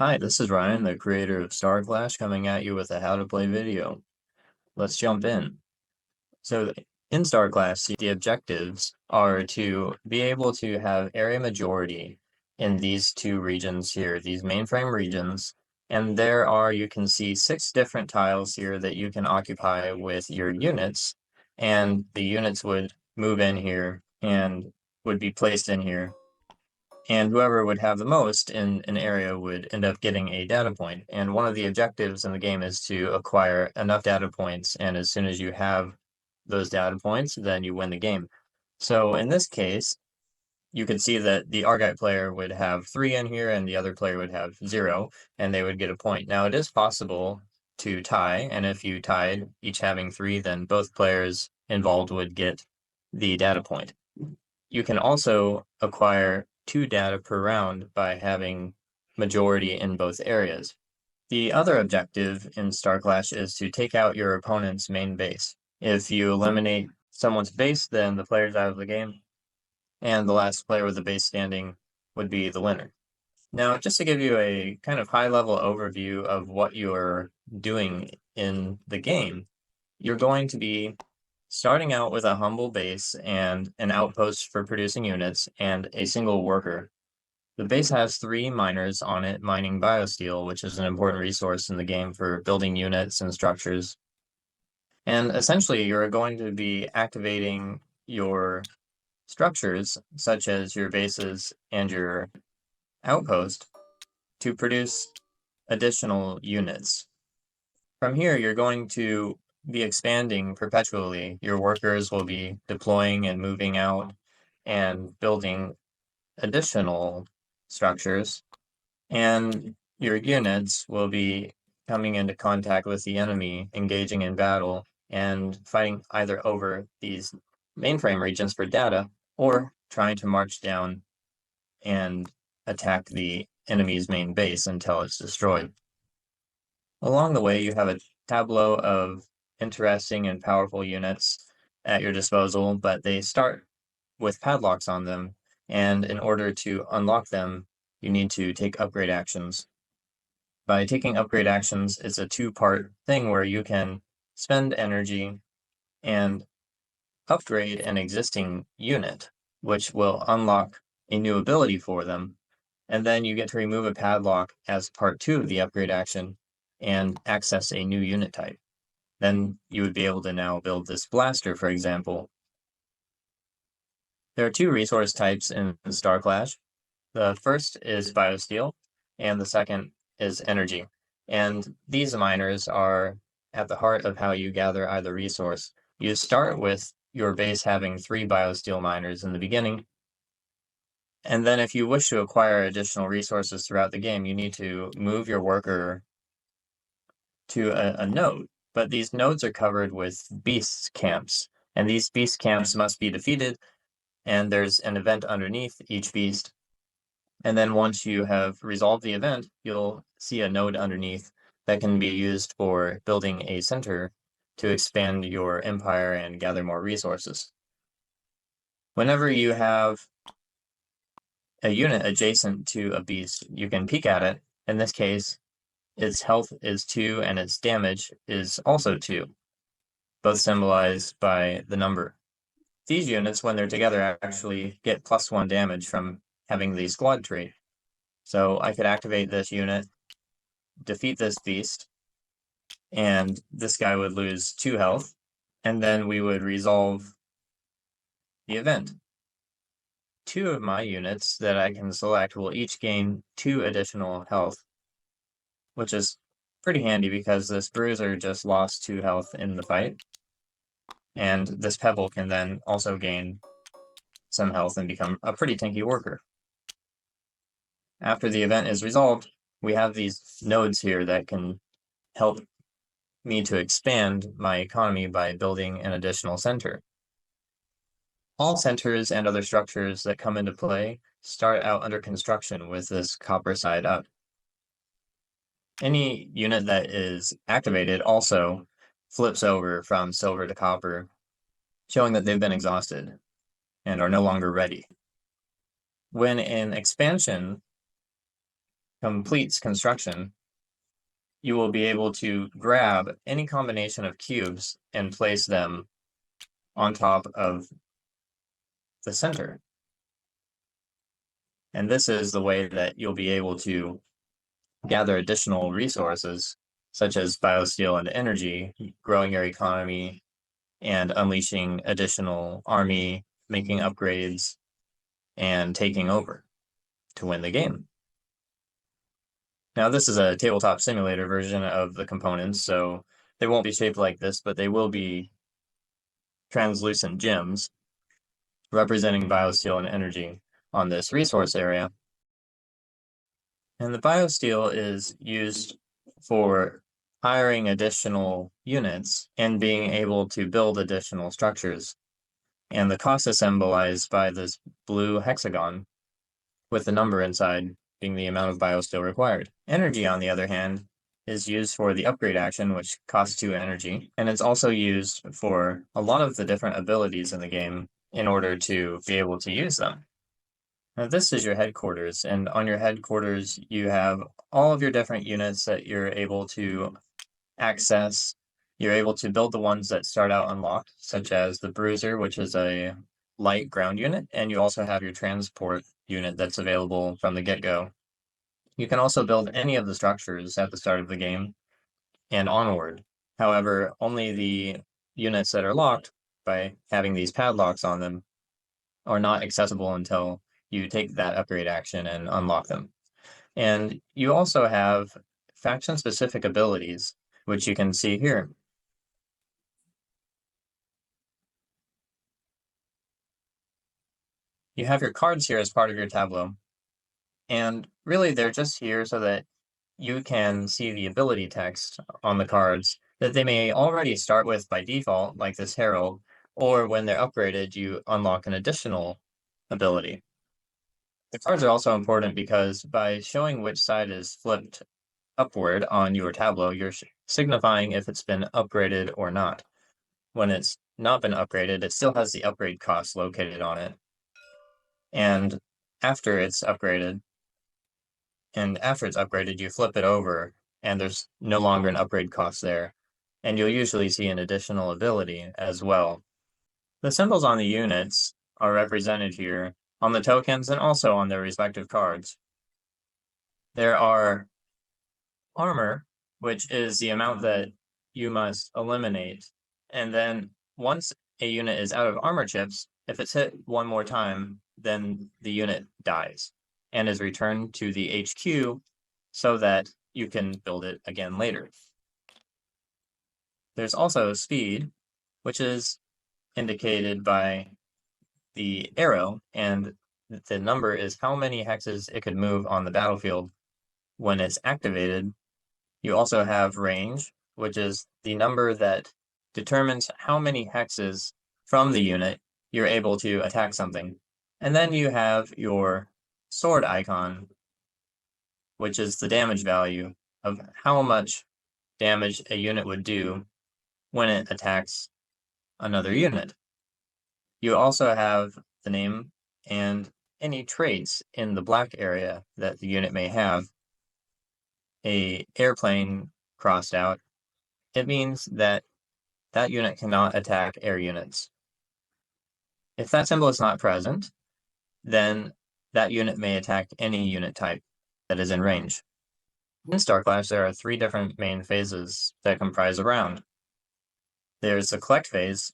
Hi, this is Ryan, the creator of Starclash, coming at you with a how to play video. Let's jump in. So in Starclash, the objectives are to be able to have area majority in these two regions here, these mainframe regions. And there are, you can see 6 different tiles here that you can occupy with your units. And the units would move in here and would be placed in here, and whoever would have the most in an area would end up getting a data point. And one of the objectives in the game is to acquire enough data points, and as soon as you have those data points, then you win the game. So in this case, you could see that the Argite player would have 3 in here and the other player would have 0, and they would get a point. Now it is possible to tie, and if you tied, each having 3, then both players involved would get the data point. You can also acquire 2 data per round by having majority in both areas. The other objective in Starclash is to take out your opponent's main base. If you eliminate someone's base, then the player's out of the game, and the last player with the base standing would be the winner. Now, just to give you a kind of high-level overview of what you're doing in the game, you're going to be starting out with a humble base and an outpost for producing units and a single worker. The base has 3 miners on it mining biosteel, which is an important resource in the game for building units and structures. And essentially, you're going to be activating your structures, such as your bases and your outpost, to produce additional units. From here, you're going to be expanding perpetually. Your workers will be deploying and moving out and building additional structures, and your units will be coming into contact with the enemy, engaging in battle, and fighting either over these mainframe regions for data or trying to march down and attack the enemy's main base until it's destroyed. Along the way, you have a tableau of interesting and powerful units at your disposal, but they start with padlocks on them, and in order to unlock them, you need to take upgrade actions. By taking upgrade actions, it's a 2-part thing where you can spend energy and upgrade an existing unit, which will unlock a new ability for them, and then you get to remove a padlock as part 2 of the upgrade action and access a new unit type. Then you would be able to now build this blaster, for example. There are 2 resource types in Starclash. The first is biosteel, and the second is energy. And these miners are at the heart of how you gather either resource. You start with your base having 3 biosteel miners in the beginning, and then if you wish to acquire additional resources throughout the game, you need to move your worker to a node. But these nodes are covered with beast camps, and these beast camps must be defeated, and there's an event underneath each beast. And then once you have resolved the event, you'll see a node underneath that can be used for building a center to expand your empire and gather more resources. Whenever you have a unit adjacent to a beast, you can peek at it. In this case, its health is 2 and its damage is also 2, both symbolized by the number. These units, when they're together, actually get +1 damage from having the squad trait. So I could activate this unit, defeat this beast, and this guy would lose 2 health, and then we would resolve the event. 2 of my units that I can select will each gain 2 additional health, which is pretty handy because this bruiser just lost 2 health in the fight, and this pebble can then also gain some health and become a pretty tanky worker. After the event is resolved, we have these nodes here that can help me to expand my economy by building an additional center. All centers and other structures that come into play start out under construction with this copper side up. Any unit that is activated also flips over from silver to copper, showing that they've been exhausted and are no longer ready. When an expansion completes construction, you will be able to grab any combination of cubes and place them on top of the center. And this is the way that you'll be able to gather additional resources, such as biosteel and energy, growing your economy, and unleashing additional army, making upgrades, and taking over to win the game. Now, this is a tabletop simulator version of the components, so they won't be shaped like this, but they will be translucent gems representing biosteel and energy on this resource area. And the biosteel is used for hiring additional units and being able to build additional structures. And the cost is symbolized by this blue hexagon with the number inside being the amount of biosteel required. Energy, on the other hand, is used for the upgrade action, which costs 2 energy, and it's also used for a lot of the different abilities in the game in order to be able to use them. Now, this is your headquarters, and on your headquarters, you have all of your different units that you're able to access. You're able to build the ones that start out unlocked, such as the Bruiser, which is a light ground unit, and you also have your transport unit that's available from the get-go. You can also build any of the structures at the start of the game and onward. However, only the units that are locked by having these padlocks on them are not accessible until you take that upgrade action and unlock them. And you also have faction-specific abilities, which you can see here. You have your cards here as part of your tableau, and really they're just here so that you can see the ability text on the cards that they may already start with by default, like this Herald, or when they're upgraded, you unlock an additional ability. The cards are also important because by showing which side is flipped upward on your tableau, you're signifying if it's been upgraded or not. When it's not been upgraded, it still has the upgrade cost located on it. And after it's upgraded, you flip it over, and there's no longer an upgrade cost there. And you'll usually see an additional ability as well. The symbols on the units are represented here on the tokens and also on their respective cards. There are armor, which is the amount that you must eliminate. And then once a unit is out of armor chips, if it's hit one more time, then the unit dies and is returned to the HQ so that you can build it again later. There's also speed, which is indicated by the arrow, and the number is how many hexes it could move on the battlefield when it's activated. You also have range, which is the number that determines how many hexes from the unit you're able to attack something. And then you have your sword icon, which is the damage value of how much damage a unit would do when it attacks another unit. You also have the name and any traits in the black area that the unit may have. An airplane crossed out, it means that that unit cannot attack air units. If that symbol is not present, then that unit may attack any unit type that is in range. In Starclash, there are 3 different main phases that comprise a round. There's the collect phase,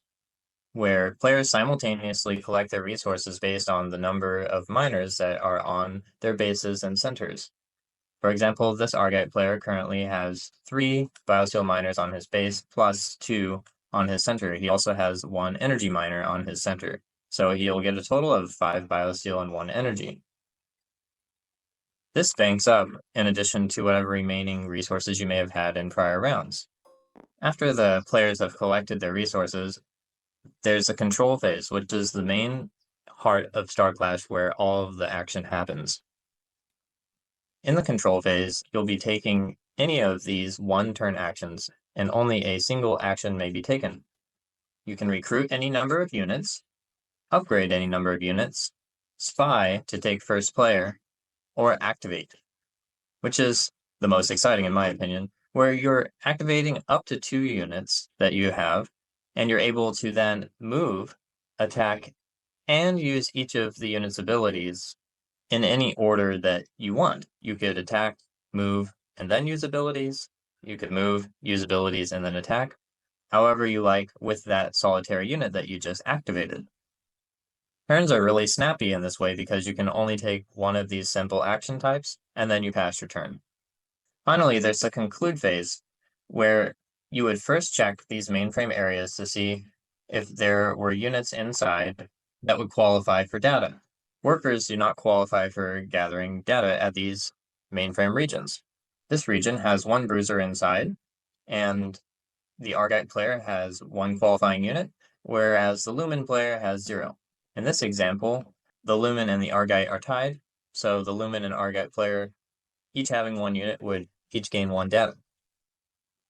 where players simultaneously collect their resources based on the number of miners that are on their bases and centers. For example, this Argite player currently has 3 biosteel miners on his base, plus 2 on his center. He also has 1 energy miner on his center, so he'll get a total of 5 biosteel and 1 energy. This banks up in addition to whatever remaining resources you may have had in prior rounds. After the players have collected their resources, there's a control phase, which is the main heart of Starclash where all of the action happens. In the control phase, you'll be taking any of these one-turn actions, and only a single action may be taken. You can recruit any number of units, upgrade any number of units, spy to take first player, or activate. which is the most exciting in my opinion, where you're activating up to 2 units that you have, and you're able to then move, attack, and use each of the unit's abilities in any order that you want. You could attack, move, and then use abilities. You could move, use abilities, and then attack, however you like with that solitary unit that you just activated. Turns are really snappy in this way because you can only take one of these simple action types, and then you pass your turn. Finally, there's the conclude phase, where you would first check these mainframe areas to see if there were units inside that would qualify for data. Workers do not qualify for gathering data at these mainframe regions. This region has one bruiser inside, and the Argite player has one qualifying unit, whereas the Lumen player has 0. In this example, the Lumen and the Argite are tied, so the Lumen and Argite player, each having 1 unit, would each gain 1 data.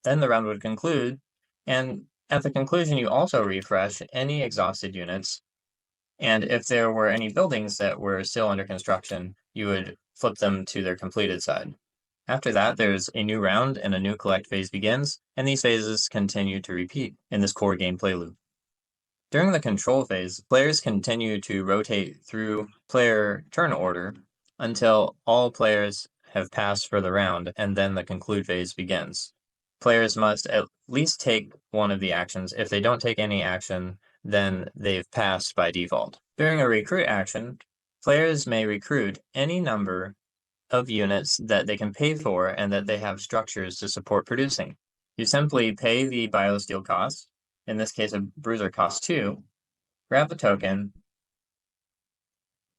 Then the round would conclude, and at the conclusion you also refresh any exhausted units, and if there were any buildings that were still under construction, you would flip them to their completed side. After that, there's a new round and a new collect phase begins, and these phases continue to repeat in this core gameplay loop. During the control phase, players continue to rotate through player turn order until all players have passed for the round, and then the conclude phase begins. Players must at least take one of the actions. If they don't take any action, then they've passed by default. During a recruit action, players may recruit any number of units that they can pay for and that they have structures to support producing. You simply pay the biosteel cost, in this case a bruiser costs 2, grab the token,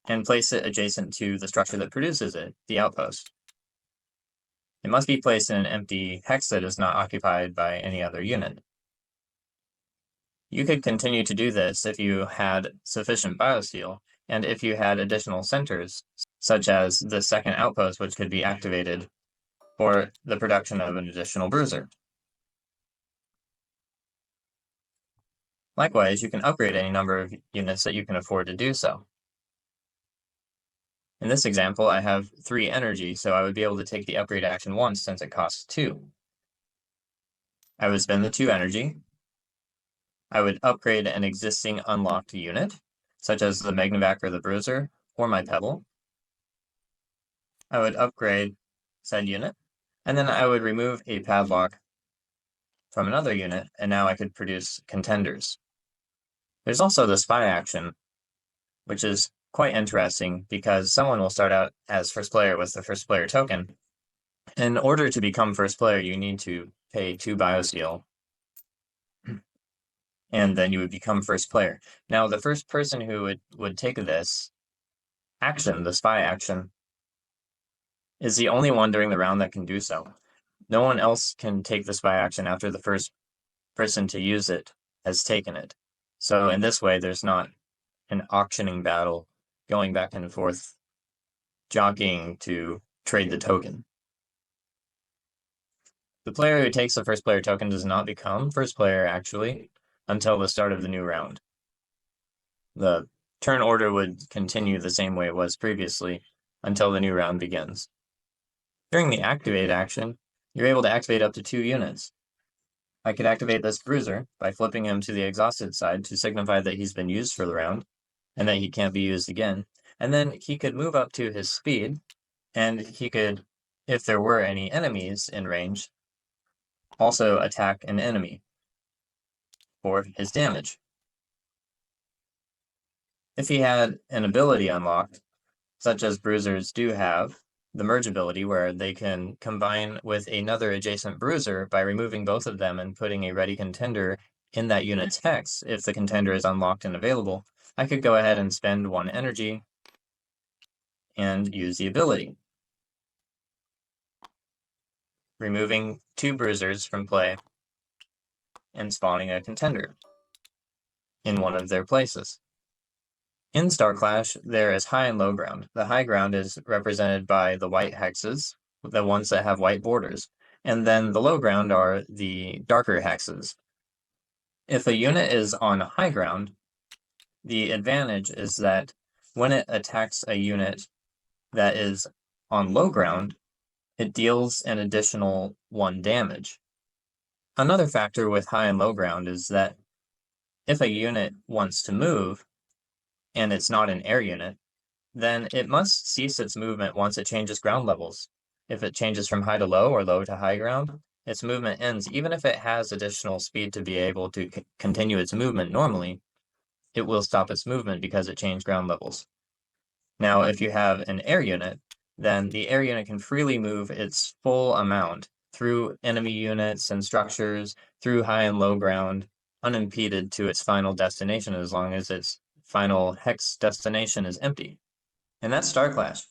and place it adjacent to the structure that produces it, the outpost. It must be placed in an empty hex that is not occupied by any other unit. You could continue to do this if you had sufficient biosteel, and if you had additional centers, such as the second outpost, which could be activated for the production of an additional bruiser. Likewise, you can upgrade any number of units that you can afford to do so. In this example, I have 3 energy, so I would be able to take the upgrade action once since it costs 2. I would spend the 2 energy. I would upgrade an existing unlocked unit, such as the Magnavac or the Bruiser, or my Pebble. I would upgrade said unit, and then I would remove a padlock from another unit, and now I could produce contenders. There's also the spy action, which is quite interesting because someone will start out as first player with the first player token. In order to become first player, you need to pay 2 biosteel, and then you would become first player. Now, the first person who would take this action, the spy action, is the only one during the round that can do so. No one else can take the spy action after the first person to use it has taken it. So in this way, there's not an auctioning battle going back and forth, jockeying to trade the token. The player who takes the first player token does not become first player, actually, until the start of the new round. The turn order would continue the same way it was previously until the new round begins. During the activate action, you're able to activate up to 2 units. I could activate this bruiser by flipping him to the exhausted side to signify that he's been used for the round, and that he can't be used again. And then he could move up to his speed, and he could, if there were any enemies in range, also attack an enemy for his damage. If he had an ability unlocked, such as bruisers do have, the merge ability where they can combine with another adjacent bruiser by removing both of them and putting a ready contender in that unit's hex if the contender is unlocked and available, I could go ahead and spend 1 energy and use the ability, removing 2 bruisers from play and spawning a contender in one of their places. In Starclash, there is high and low ground. The high ground is represented by the white hexes, the ones that have white borders, and then the low ground are the darker hexes. If a unit is on high ground, the advantage is that when it attacks a unit that is on low ground, it deals an additional 1 damage. Another factor with high and low ground is that if a unit wants to move, and it's not an air unit, then it must cease its movement once it changes ground levels. If it changes from high to low or low to high ground, its movement ends. Even if it has additional speed to be able to continue its movement normally, it will stop its movement because it changed ground levels. Now, if you have an air unit, then the air unit can freely move its full amount through enemy units and structures, through high and low ground, unimpeded to its final destination as long as its final hex destination is empty. And that's Starclash.